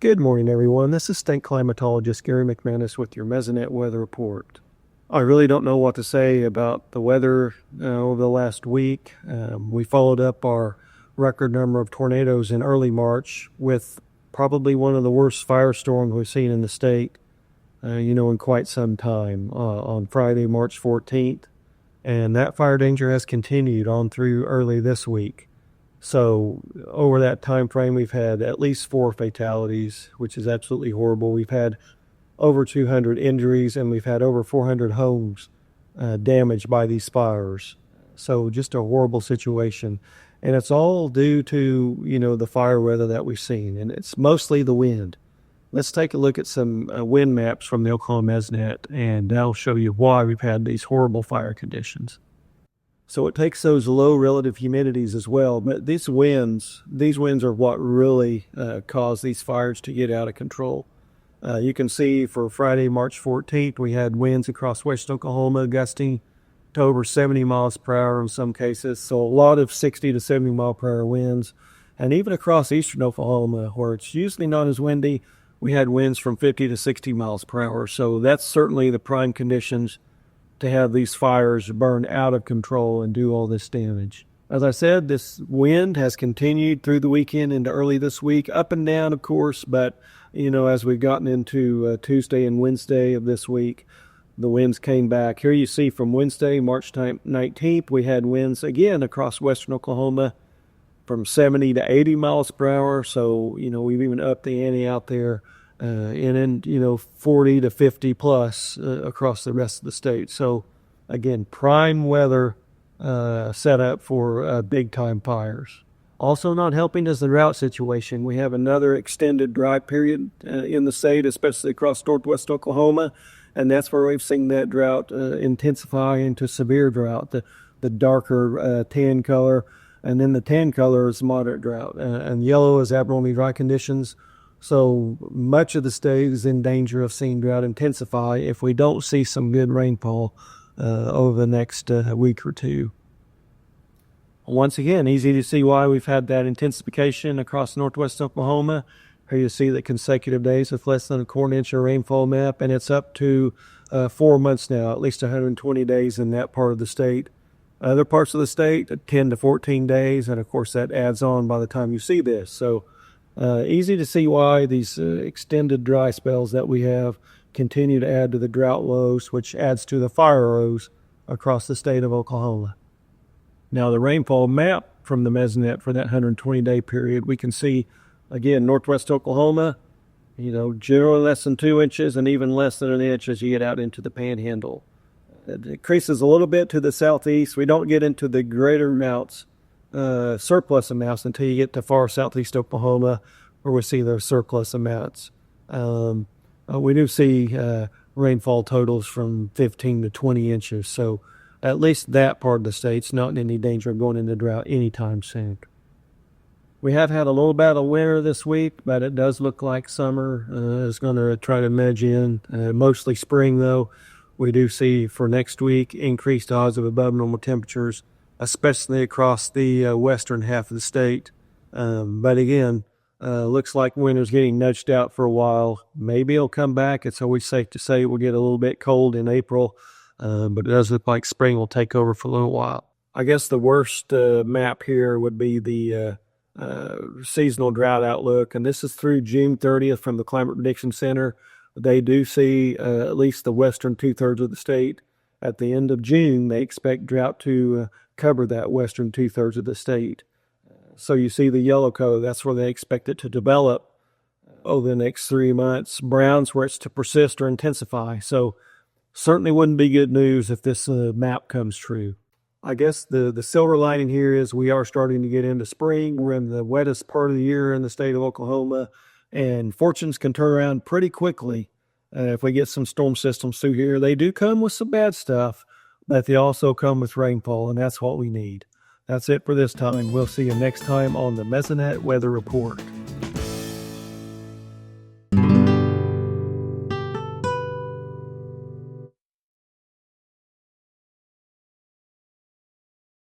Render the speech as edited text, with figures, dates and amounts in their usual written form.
Good morning, everyone. This is state climatologist Gary McManus with your Mesonet weather report. I really don't know what to say about the weather over the last week. We followed up our record number of tornadoes in early March with probably one of the worst firestorms we've seen in the state, in quite some time on Friday, March 14th. And that fire danger has continued on through early this week. So over that time frame, we've had at least 4 fatalities, which is absolutely horrible. We've had over 200 injuries, and we've had over 400 homes damaged by these fires. So just a horrible situation. And it's all due to, the fire weather that we've seen, and it's mostly the wind. Let's take a look at some wind maps from the Oklahoma Mesonet, and that'll show you why we've had these horrible fire conditions. So it takes those low relative humidities as well, but these winds are what really cause these fires to get out of control. You can see for Friday, March 14th, we had winds across western Oklahoma gusting to over 70 miles per hour in some cases. So a lot of 60 to 70 mile per hour winds. And even across eastern Oklahoma, where it's usually not as windy, we had winds from 50 to 60 miles per hour. So that's certainly the prime conditions to have these fires burn out of control and do all this damage. As I said, this wind has continued through the weekend into early this week, up and down, of course, but, as we've gotten into Tuesday and Wednesday of this week, the winds came back. Here you see from Wednesday, March 19th, we had winds again across western Oklahoma from 70 to 80 miles per hour. So, we've even upped the ante out there. And then, 40 to 50 plus across the rest of the state. So, again, prime weather set up for big-time fires. Also not helping is the drought situation. We have another extended dry period in the state, especially across northwest Oklahoma, and that's where we've seen that drought intensify into severe drought, the darker tan color, and then the tan color is moderate drought, and yellow is abnormally dry conditions. So much of the state is in danger of seeing drought intensify if we don't see some good rainfall over the next week or two. Once again, easy to see why we've had that intensification across northwest Oklahoma. Here you see the consecutive days with less than a quarter inch of rainfall map, and it's up to 4 months now, at least 120 days in that part of the state. Other parts of the state, 10 to 14 days, and of course that adds on by the time you see this. So easy to see why these extended dry spells that we have continue to add to the drought lows, which adds to the fire lows across the state of Oklahoma. Now, the rainfall map from the Mesonet for that 120-day period, we can see, again, northwest Oklahoma, generally less than 2 inches and even less than an inch as you get out into the panhandle. It decreases a little bit to the southeast. We don't get into the greater amounts, surplus amounts, until you get to far southeast Oklahoma, where we see those surplus amounts. We do see rainfall totals from 15 to 20 inches, so at least that part of the state's not in any danger of going into drought anytime soon. We have had a little bit of winter this week, but it does look like summer is going to try to nudge in, mostly spring though. We do see for next week increased odds of above normal temperatures, especially across the western half of the state. But again, looks like winter's getting nudged out for a while. Maybe it'll come back. It's always safe to say we'll get a little bit cold in April, but it does look like spring will take over for a little while. I guess the worst map here would be the seasonal drought outlook, and this is through June 30th from the Climate Prediction Center. They do see at least the western 2/3 of the state. At the end of June, they expect drought to cover that western 2/3 of the state. So you see the yellow color, that's where they expect it to develop over the next 3 months. Brown's where it's to persist or intensify. So certainly wouldn't be good news if this map comes true. I guess the silver lining here is we are starting to get into spring. We're in the wettest part of the year in the state of Oklahoma, and fortunes can turn around pretty quickly if we get some storm systems through here. They do come with some bad stuff, but they also come with rainfall, and that's what we need. That's it for this time. We'll see you next time on the Mesonet Weather Report.